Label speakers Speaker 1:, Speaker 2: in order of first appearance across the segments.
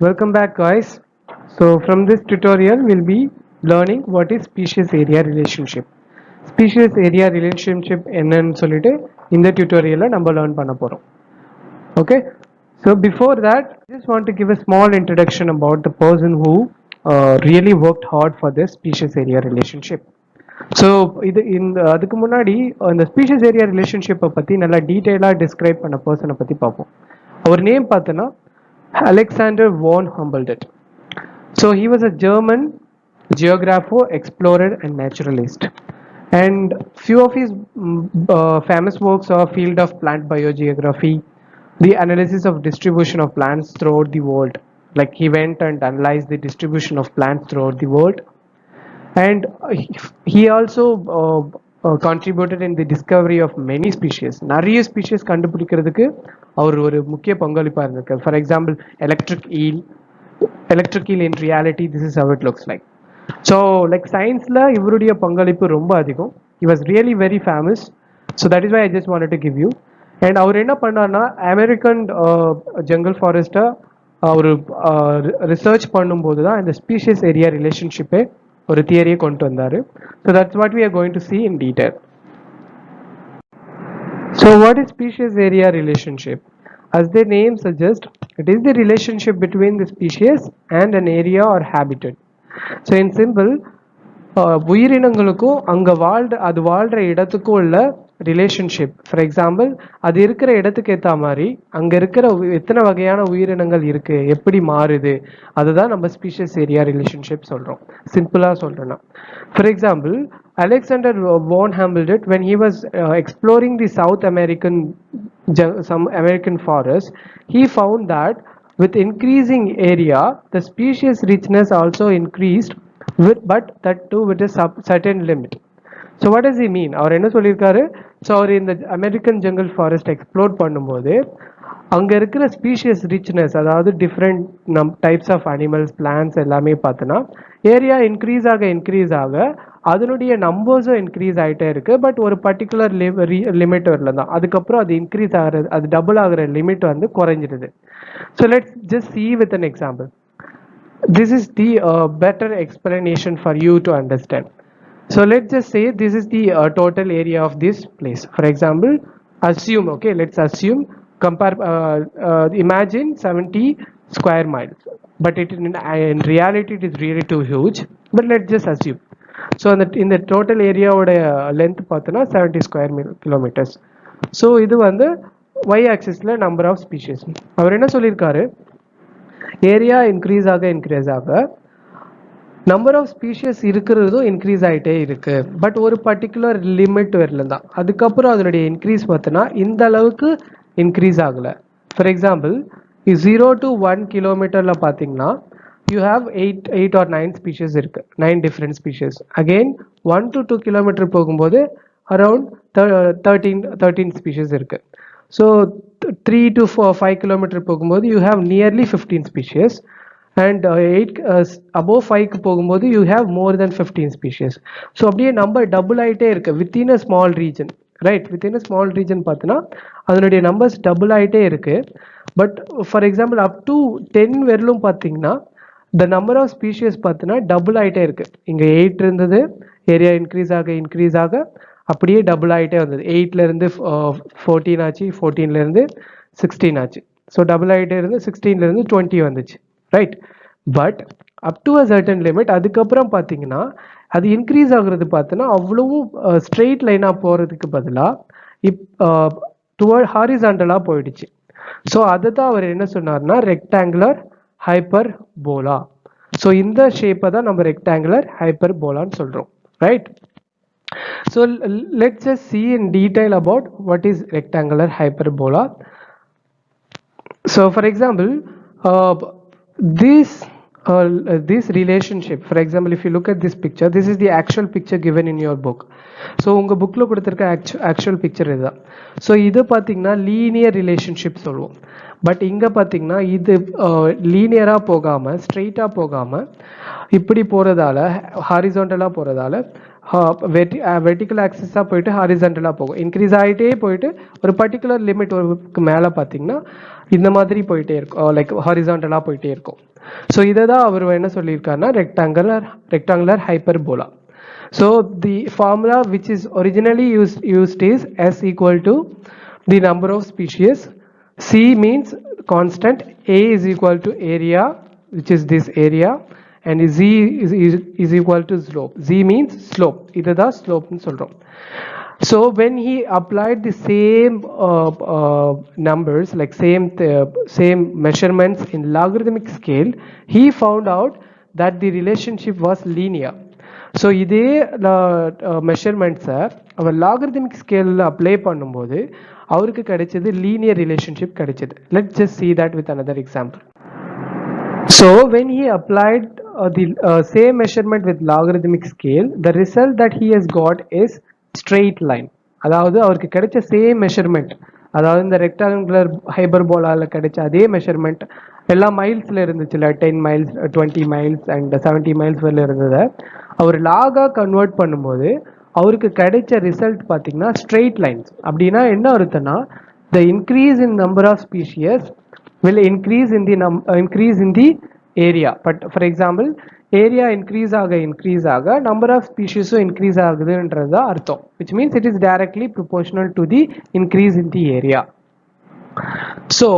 Speaker 1: Welcome back guys. So from this tutorial we'll be learning what is species area relationship. Species area relationship என்னன்னு சொல்லிட்டு இந்த tutorialல நம்ம learn பண்ண போறோம். Okay. So before that I just want to give a small introduction about the person who really worked hard for this species area relationship. So இது இந்த அதுக்கு முன்னாடி அந்த ஸ்பீஷிஸ் ஏரியா ரிலேஷன்ஷிப்பை பற்றி நல்லா டீட்டெயிலாக டிஸ்கிரைப் பண்ண பர்சனை பற்றி பார்ப்போம். அவர் நேம் பார்த்தோன்னா Alexander von Humboldt. So he was a German geographer, explorer, and naturalist. And few of his famous works are field of plant biogeography, the analysis of distribution of plants throughout the world. Like he went and analyzed the distribution of plants throughout the world. And he also contributed in the discovery of many species. நிறைய species கண்டுபிடிக்கிறதுக்கு அவர் ஒரு முக்கிய பங்களிப்பாக இருந்திருக்கார். For example electric eel in reality this is how it looks like. So like சயின்ஸில் இவருடைய பங்களிப்பு ரொம்ப அதிகம். He was really very famous. So that is why I just wanted to give you. And அவர் என்ன பண்ணார்னா அமெரிக்கன் ஜங்கல் ஃபாரஸ்ட்டை அவர் research பண்ணும்போது தான் இந்த ஸ்பீஷிஸ் ஏரியா ரிலேஷன்ஷிப்பே ஒரு தியரியை கொண்டு வந்தார். So that's what we are going to see in detail. So what is species area relationship? As the name suggests, it is the relationship between the species and an area or habitat. So in simple, உயிரினங்களுக்கும் அங்கே அது வாழ்கிற இடத்துக்கும் உள்ள relationship. For example அது இருக்கிற இடத்துக்கு ஏற்ற மாதிரி அங்கே இருக்கிற எத்தனை வகையான உயிரினங்கள் இருக்குது, எப்படி மாறுது, அதுதான் நம்ம ஸ்பீஷிஸ் ஏரியா ரிலேஷன்ஷிப் சொல்கிறோம். சிம்பிளாக சொல்கிறேன்னா, for example Alexander von Humboldt, when he was exploring the South American some American forests, he found that with increasing area the species richness also increased, but that too with a certain limit. So what does he mean? அவர் என்ன சொல்லியிருக்காரு? So அவர் இந்த American jungle forest explore பண்ணும்போது அங்கே இருக்கிற species richness, அதாவது different types of animals, plants எல்லாமே பார்த்தோன்னா area increase ஆக அதனுடைய நம்பர்ஸும் இன்க்ரீஸ் ஆகிட்டே இருக்குது. பட் ஒரு பர்டிகுலர் லிமிட் வரல தான், அதுக்கப்புறம் அது இன்க்ரீஸ் ஆகிறது, அது டபுள் ஆகிற லிமிட் வந்து குறைஞ்சிடுது. So let's just see with an example. This is the better explanation for you to understand. So let's just say this is the total area of this place. For example, assume, okay, let's assume, imagine 70 square miles, but in reality it is really too huge, but let's just assume. So in the total area oda length பார்த்தோன்னா 70 square kilometers. So இது வந்து y axis ல number of species. அவர் என்ன சொல்லியிருக்காரு? Area increase ஆக number of species இருக்கிறதும் increase ஆகிட்டே இருக்கு, பட் ஒரு பர்டிகுலர் லிமிட் வரல தான். அதுக்கப்புறம் அதனுடைய இன்க்ரீஸ் பார்த்தோன்னா இந்த அளவுக்கு இன்க்ரீஸ் ஆகலை. ஃபார் எக்ஸாம்பிள் 0 to 1 கிலோமீட்டரில் பார்த்தீங்கன்னா யூ ஹாவ் 8 or 9 ஸ்பீஷியஸ் இருக்குது, 9 different species. Again 1 to 2 kilometre போகும்போது அரவுண்ட் 13 ஸ்பீஷியஸ் இருக்குது. ஸோ 3 to 5 கிலோமீட்டர் போகும்போது you have nearly 15 species. And 8 above 5 போகும்போது you have more than 15 species. So அப்படியே நம்பர் டபுள் ஆகிட்டே இருக்கு within a small region, right? Within a small region பார்த்தோன்னா அதனுடைய numbers double ஆகிட்டே இருக்கு. But for example up to 10 வரலும் பார்த்தீங்கன்னா த நம்பர் ஆஃப் ஸ்பீஷியஸ் பார்த்தோன்னா டபுள் ஆகிட்டே இருக்கு. இங்கே 8 இருந்தது, ஏரியா இன்க்ரீஸ் ஆக அப்படியே டபுள் ஆகிட்டே வந்தது. 8லேருந்து 14 ஆச்சு, 14லேருந்து 16 ஆச்சு. ஸோ டபுள் ஆகிட்டே இருந்து 16லேருந்து 20 வந்துச்சு, right? But up to a certain limit அதுக்கப்புறம் பார்த்தீங்கன்னா அது இன்க்ரீஸ் ஆகுறது பார்த்தோன்னா அவ்வளவும் ஸ்ட்ரெயிட் லைனாக போகிறதுக்கு பதிலாக டுவர்ட் ஹாரிசாண்டலாக போயிடுச்சு. ஸோ அதை தான் அவர் என்ன சொன்னார்னா ரெக்டாங்குலர் ஹைப்பர் போலா. ஸோ இந்த ஷேப்பை தான் நம்ம ரெக்டாங்குலர் ஹைப்பர் போலான்னு சொல்கிறோம், right? So let's just see in detail about what is rectangular hyperbola. So for example, this relationship, for example, if you look at this picture, this is the actual picture given in your book. So உங்கள் புக்கில் கொடுத்துருக்க actual picture இதுதான். So இது பார்த்தீங்கன்னா linear relationship சொல்லுவோம். But இங்கே பார்த்தீங்கன்னா இது லீனியராக போகாமல் ஸ்ட்ரெயிட்டாக போகாமல் இப்படி போகிறதால, ஹாரிசாண்டலாக போகிறதால வெர்டிக்கல் ஆக்சிஸாக போயிட்டு ஹாரிசாண்டலாக போகும். இன்க்ரீஸ் ஆகிட்டே போயிட்டு ஒரு பர்டிகுலர் லிமிட் ஒருக்கு மேலே பார்த்தீங்கன்னா இந்த மாதிரி போயிட்டே இருக்கும், லைக் ஹாரிசாண்டலாக போயிட்டே இருக்கும். ஸோ இதை தான் அவர் என்ன சொல்லியிருக்காருன்னா rectangular hyperbola. So the formula which is originally used is S equal to the number of species, C means constant, A is equal to area which is this area, and Z is equal to slope. Z means slope. இது தான் slope னு சொல்றோம். So when he applied the same numbers, like same measurements in logarithmic scale, he found out that the relationship was linear. So இதே மெஷர்மெண்ட்ஸை அவர் logarithmic ஸ்கேலில் apply பண்ணும்போது அவருக்கு கிடைச்சது linear relationship கிடைச்சது. Let's just see that with another example. So when he applied the same measurement with logarithmic scale, the result that he has got is straight line. அதாவது அவருக்கு கிடைச்ச same measurement, அதாவது இந்த rectangular ஹைபர்போலாவில் கிடைச்ச அதே measurement எல்லாம் மைல்ஸில் இருந்துச்சுல, 10 மைல்ஸ் 20 மைல்ஸ் அண்ட் 70 மைல்ஸ் வரல இருந்ததை அவர் லாகாக கன்வெர்ட் பண்ணும்போது அவருக்கு கிடைச்ச ரிசல்ட் பார்த்தீங்கன்னா ஸ்ட்ரெயிட் லைன்ஸ். அப்படின்னா என்ன அர்த்தம்னா, the increase in number of species will increase in the area. But for example, area increase ஆக number of species increase ஆகுதுன்றது அர்த்தம், which means it is directly proportional to the increase in the area. So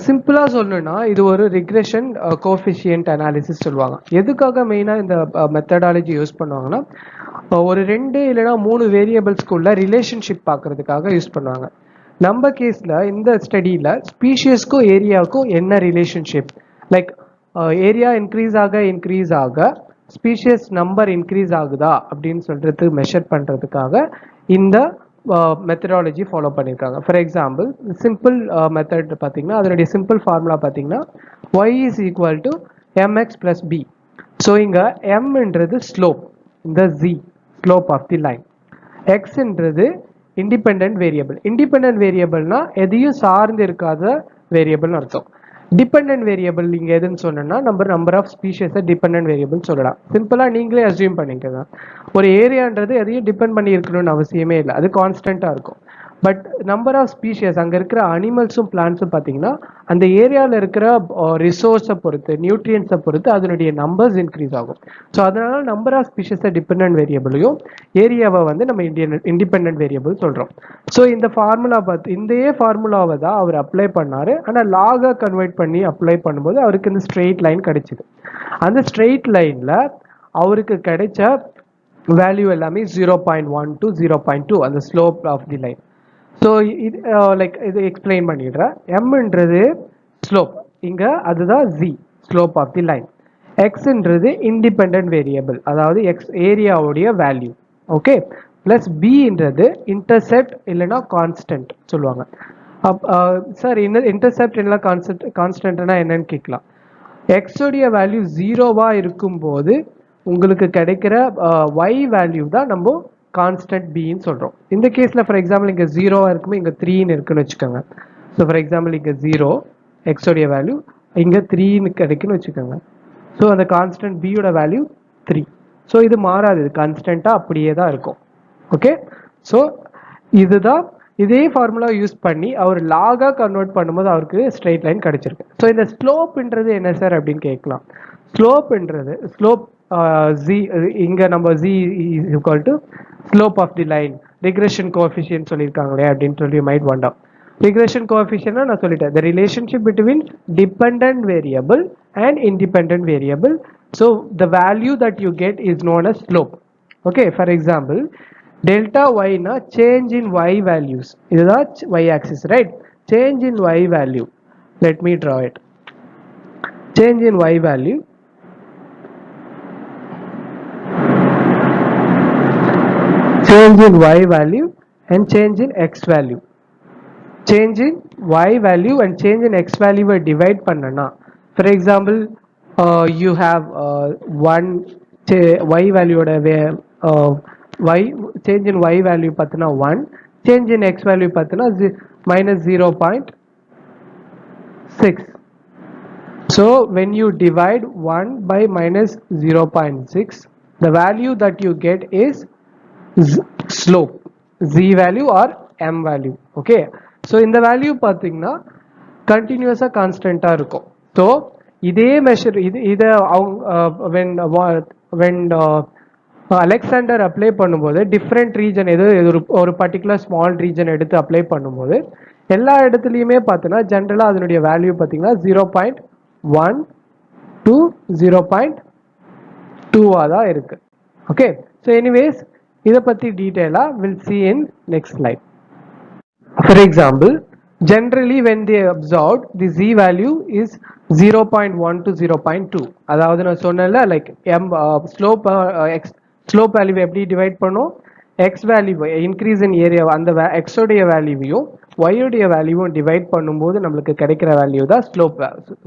Speaker 1: சிம்பிளா சொல்லணும்னா இது ஒரு regression coefficient analysis சொல்லுவாங்க. எதுக்காக மெயினா இந்த மெத்தடாலஜி யூஸ் பண்ணுவாங்கன்னா, ஒரு 2 இல்லைன்னா 3 வேரியபிள்ஸ்க்குள்ள ரிலேஷன்ஷிப் பார்க்கறதுக்காக யூஸ் பண்ணுவாங்க. நம்ம கேஸ்ல இந்த ஸ்டடியில ஸ்பீஷியஸ்க்கும் ஏரியாவுக்கும் என்ன ரிலேஷன்ஷிப், லைக் ஏரியா இன்க்ரீஸ் ஆக ஸ்பீஷியஸ் நம்பர் இன்க்ரீஸ் ஆகுதா அப்படின்னு சொல்றது மெஷர் பண்றதுக்காக இந்த மெத்தடாலஜி ஃபாலோ பண்ணியிருக்காங்க. ஃபார் எக்ஸாம்பிள் சிம்பிள் மெத்தட் பார்த்தீங்கன்னா அதனுடைய சிம்பிள் ஃபார்முலா பார்த்தீங்கன்னா y is equal to mx plus b. So இங்கே mன்றது ஸ்லோப், இந்த z slope of the line. எக்ஸ்ன்றது இண்டிபெண்டன்ட் வேரியபிள். இண்டிபெண்டன்ட் வேரியபிள்னா எதையும் சார்ந்து இருக்காத வேரியபிள்னு அர்த்தம். டிபெண்டன்ட் வேரியபிள் இங்கே எதுன்னு சொன்னோம்னா நம்பர் ஆஃப் ஸ்பீஷியஸை டிபெண்டன்ட் வேரியபிள் சொல்லலாம். சிம்பிளாக நீங்களே அஸ்யூம் பண்ணிக்கோங்க, ஒரு ஏரியான்றது எதையும் டிபெண்ட் பண்ணி இருக்கணும்னு அவசியமே இல்லை, அது கான்ஸ்டண்ட்டாக இருக்கும். பட் நம்பர் ஆஃப் ஸ்பீஷியஸ் அங்கே இருக்கிற அனிமல்ஸும் பிளான்ஸும் பார்த்தீங்கன்னா அந்த ஏரியாவில் இருக்கிற ரிசோர்ஸை பொறுத்து, நியூட்ரியன்ஸை பொறுத்து அதனுடைய நம்பர்ஸ் இன்க்ரீஸ் ஆகும். ஸோ அதனால நம்பர் ஆஃப் ஸ்பீஷியஸை டிபெண்டன்ட் வேரியபிளையும் ஏரியாவை வந்து நம்ம இண்டிபெண்டன்ட் வேரியபிள் சொல்கிறோம். ஸோ இந்த ஃபார்முலா இந்த ஃபார்முலாவை தான் அவர் அப்ளை பண்ணார். ஆனால் லாகாக கன்வெர்ட் பண்ணி அப்ளை பண்ணும்போது அவருக்கு இந்த ஸ்ட்ரெயிட் லைன் கிடைச்சிது. அந்த ஸ்ட்ரெயிட் லைனில் அவருக்கு கிடைச்ச வேல்யூ எல்லாமே 0.1 to 0.2 அந்த slope of the line. So இது லைக் இது எக்ஸ்பிளைன் பண்ணிடுறேன். எம்ன்றது ஸ்லோப், இங்கே அதுதான் G slope of the line. எக்ஸ்ன்றது இண்டிபெண்ட் வேரியபிள், அதாவது எக்ஸ் ஏரியாவுடைய வேல்யூ. ஓகே, பிளஸ் பின்றது இன்டர்செப்ட் இல்லைன்னா கான்ஸ்டன்ட் சொல்லுவாங்க. சார் இன்டர்செப்ட் இல்லை கான்ஸ்டன்ட்னா என்னன்னு கேட்கலாம். எக்ஸோடைய வேல்யூ 0வா இருக்கும்போது உங்களுக்கு கிடைக்கிற ஒய் வேல்யூ தான் நம்ம கான்ஸ்டன்ட் பின்னு சொல்கிறோம். இந்த கேஸில் ஃபார் எக்ஸாம்பிள் இங்கே 0வா இருக்கும்போது இங்கே 3ன்னு இருக்குன்னு வச்சுக்கோங்க. ஸோ ஃபார் எக்ஸாம்பிள் இங்கே 0 எக்ஸோடைய வேல்யூ, இங்கே 3ன்னு கிடைக்குன்னு வச்சுக்கோங்க. ஸோ அந்த கான்ஸ்டன்ட் பியோட வேல்யூ 3. ஸோ இது மாறாது, இது கான்ஸ்டண்ட்டாக அப்படியே தான் இருக்கும். ஓகே, ஸோ இதுதான் இதே ஃபார்முலா யூஸ் பண்ணி அவர் லாகாக கன்வெர்ட் பண்ணும்போது அவருக்கு ஸ்ட்ரெயிட் லைன் கிடைச்சிருக்கு. ஸோ இந்த ஸ்லோப்ன்றது என்ன சார் அப்படின்னு கேட்கலாம். ஸ்லோப்ன்றது ஸ்லோப் ஜி, இங்கே நம்ம G is equal to slope of the line, regression coefficient சொல்லியிருக்காங்களே அப்படின்னு சொல்லி மைட் வேண்டாம். ரிக்ரெஷன் கோஎஃபிஷியன்ட்னா நான் சொல்லிட்டேன், the relationship between dependent variable and independent variable. So the value that you get is known as slope. Okay, for example delta y na change in y values, இதுதான் y axis, right? Change in y value, let me draw it. Change in y value, change in y value and change in x value. Change in y value and change in x value were divide பண்ணனா, for example you have one y value oda y change in y value pathina 1, change in x value pathina minus 0.6. so when you divide 1 by minus 0.6, the value that you get is slope, z value or m value. Okay, so இந்த value பார்த்தீங்கன்னா கண்டினியூஸாக கான்ஸ்டண்ட்டாக இருக்கும். So இதே measure இதை அவங்க when Alexander apply பண்ணும்போது different region ஒரு பர்டிகுலர் ஸ்மால் ரீஜன் எடுத்து அப்ளை பண்ணும்போது எல்லா இடத்துலையுமே பார்த்தீங்கன்னா ஜென்ரலாக அதனுடைய வேல்யூ பார்த்தீங்கன்னா 0.1 to 0.2 தான் இருக்கு. ஓகே, ஸோ எனிவேஸ் இதை பற்றி டீட்டெயிலாக will see in next slide. For example, generally when they observed the z value is 0.1 to 0.2. அதாவது நான் சொன்னேன்ல லைக் ஸ்லோப் வேல்யூ எப்படி டிவைட் பண்ணும், X value increase in area அந்த எக்ஸோடைய வேல்யூவையும் ஒய்யோடைய வேல்யூவும் டிவைட் பண்ணும்போது நம்மளுக்கு கிடைக்கிற வேல்யூ தான்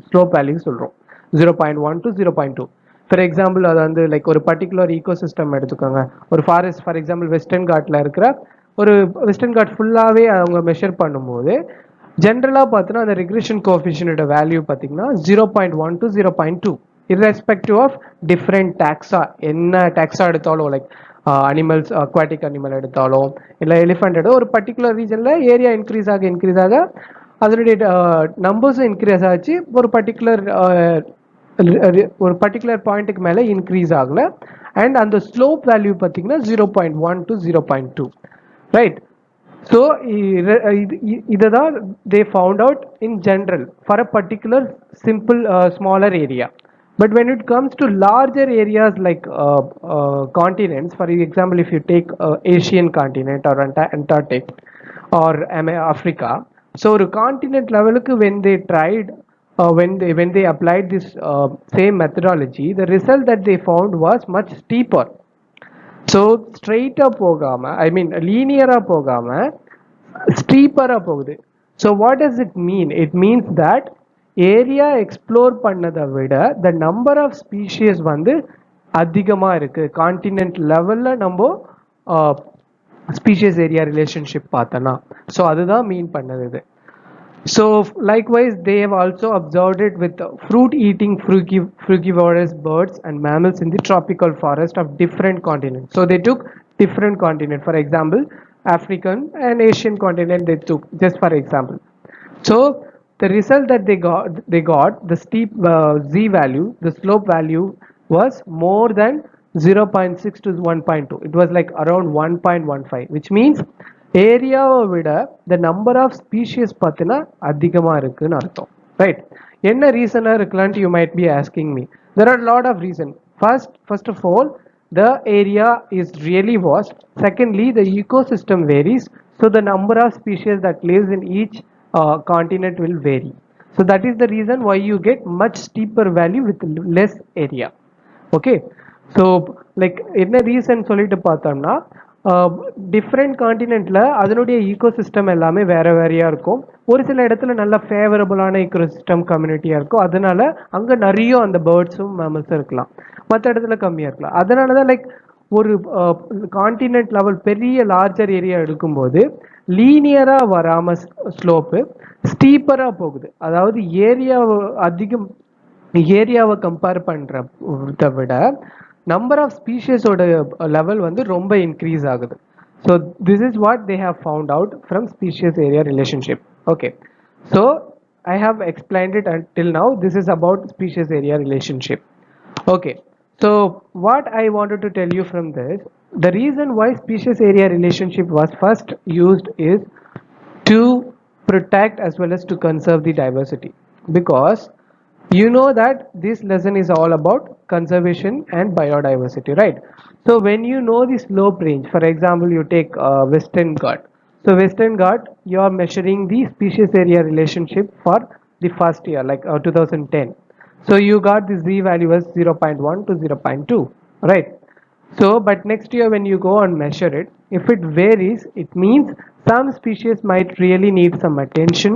Speaker 1: ஸ்லோப் வேல்யூ சொல்கிறோம். 0.1 to 0.2. ஃபார் எக்ஸாம்பிள் அது வந்து லைக் ஒரு பர்டிகுலர் ஈகோ சிஸ்டம் எடுத்துக்கோங்க. ஒரு ஃபாரஸ்ட் ஃபார் எக்ஸாம்பிள் வெஸ்டர்ன் காட்டில் இருக்கிற ஒரு வெஸ்டர்ன் காட் ஃபுல்லாகவே அவங்க மெஷர் பண்ணும்போது ஜென்ரலாக பார்த்தீங்கன்னா அந்த ரிக்ரெஷன் கோஎஃபிஷியன்ட்டோட வேல்யூ பார்த்தீங்கன்னா 0.1 to 0.2 irrespective ஆஃப் டிஃப்ரெண்ட் டாக்ஸா. என்ன டாக்ஸா எடுத்தாலும் லைக் அனிமல்ஸ் அக்வாட்டிக் அனிமல் எடுத்தாலும் இல்லை எலிஃபண்ட் ஒரு பர்டிகுலர் ரீஜனில் ஏரியா இன்க்ரீஸ் ஆக அதனுடைய நம்பர்ஸும் இன்க்ரீஸ் ஆச்சு. ஒரு பர்டிகுலர் பாயிண்ட்டுக்கு மேலே இன்க்ரீஸ் ஆகலை. அண்ட் அந்த ஸ்லோப் வேல்யூ பார்த்தீங்கன்னா 0.1 to 0.2. ரைட். ஸோ இதை தான் they found out in general for a particular simple smaller area. But when it comes to larger areas like continents, for example, if you take Asian continent or Antarctic or Africa, so the continent level, when they tried, when they applied this same methodology, the result that they found was much steeper. So straight up pogama, I mean linear up pogama, steeper up pogudhu. So what does it mean? It means that area explore பண்ணதை விட the number of species வந்து அதிகமாக இருக்குது. Continent லெவலில் நம்ம species area relationship பார்த்தோன்னா so அதுதான் mean பண்ணது இது. So likewise they have also observed it with fruit eating frugivorous birds and mammals in the tropical forest of different continents. So they took different continent, for example African and Asian continent they took, just for example. So the result that they got the steep z value, the slope value was more than 0.6 to 1.2. It was like around 1.15, which means area vida the number of species pathina adhigama irukku nu artham. Right. Enna reason iruklant you might be asking me. There are a lot of reason. First of all, the area is really vast. Secondly, the ecosystem varies, so the number of species that lives in each continent will vary. So that is the reason why you get much steeper value with less area. Okay, so like என்ன reason சொல்லிட்டு பார்த்தோம்னா different கான்டினென்ட்ல அதனுடைய ecosystem எல்லாமே வேற வேறையா இருக்கும். ஒரு சில இடத்துல நல்ல ஃபேவரபுளான ஈகோசிஸ்டம் கம்யூனிட்டியா இருக்கும், அதனால அங்க நிறைய அந்த பேர்ட்ஸும் மேமல்ஸும் இருக்கலாம், மற்ற இடத்துல கம்மியா இருக்கலாம். அதனாலதான் லைக் ஒரு கான்டினென்ட் லெவல் பெரிய லார்ஜர் ஏரியா எடுக்கும்போது லீனியரா வராம ஸ்லோப்பு ஸ்டீப்பரா போகுது. அதாவது ஏரியாவை கம்பேர் பண்றத விட நம்பர் ஆஃப் ஸ்பீஷியஸோட லெவல் வந்து ரொம்ப இன்க்ரீஸ் ஆகுது. So this is what they have found out from species area relationship. Okay, so I have explained it until now. This is about species area relationship. Okay, so what I wanted to tell you from this, the reason why species area relationship was first used is to protect as well as to conserve the diversity, because you know that this lesson is all about conservation and biodiversity, right? So when you know the slope range, for example you take Western Ghats. So Western Ghats, you are measuring the species area relationship for the first year, like 2010. So you got the z value as 0.1 to 0.2, right? So but next year when you go and measure it, if it varies, it means some species might really need some attention,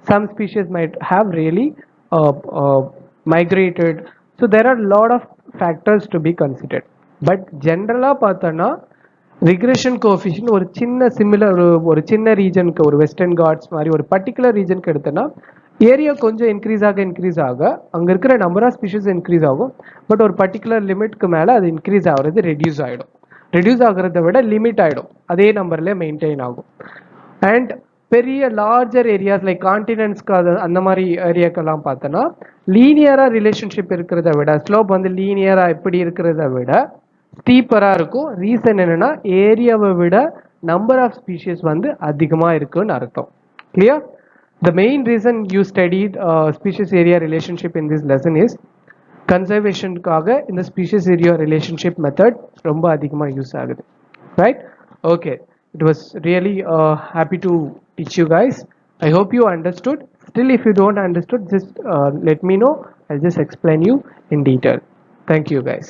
Speaker 1: some species might have really migrated. So there are a lot of factors to be considered. But generally பார்த்தோன்னா regression coefficient ஒரு சின்ன similar ஒரு சின்ன ரீஜனுக்கு ஒரு western God's மாதிரி ஒரு particular ரீஜனுக்கு எடுத்தோன்னா area கொஞ்சம் இன்க்ரீஸ் ஆக அங்கே இருக்கிற நம்பர் ஆஃப் ஸ்பீஷஸ் இன்க்ரீஸ் ஆகும். பட் ஒரு பர்டிகுலர் லிமிட்க்கு மேலே அது இன்க்ரீஸ் ஆகிறது ரெடியூஸ் ஆகிடும். ரெடியூஸ் ஆகிறத விட லிமிட் ஆகிடும், அதே நம்பர்லேயே மெயின்டைன் ஆகும். அண்ட் பெரிய லார்ஜர் ஏரியாஸ் லைக் கான்டினென்ட்ஸ்க்கு அது அந்த மாதிரி ஏரியாக்கெல்லாம் பார்த்தோன்னா லீனியராக ரிலேஷன்ஷிப் இருக்கிறத விட ஸ்லோப் வந்து லீனியராக எப்படி இருக்கிறத விட ஸ்டீப்பராக இருக்கும். ரீசன் என்னன்னா ஏரியாவை விட நம்பர் ஆஃப் ஸ்பீஷிஸ் வந்து அதிகமாக இருக்குன்னு அர்த்தம். Clear? The main reason you studied species area relationship in this lesson is கன்சர்வேஷனுக்காக இந்த ஸ்பீஷிஸ் ஏரியா ரிலேஷன்ஷிப் மெத்தட் ரொம்ப அதிகமாக யூஸ் ஆகுது. Right? Okay, it was really happy to teach you guys. I hope you understood. Still, if you don't understood, just let me know. I'll just explain you in detail. Thank you guys.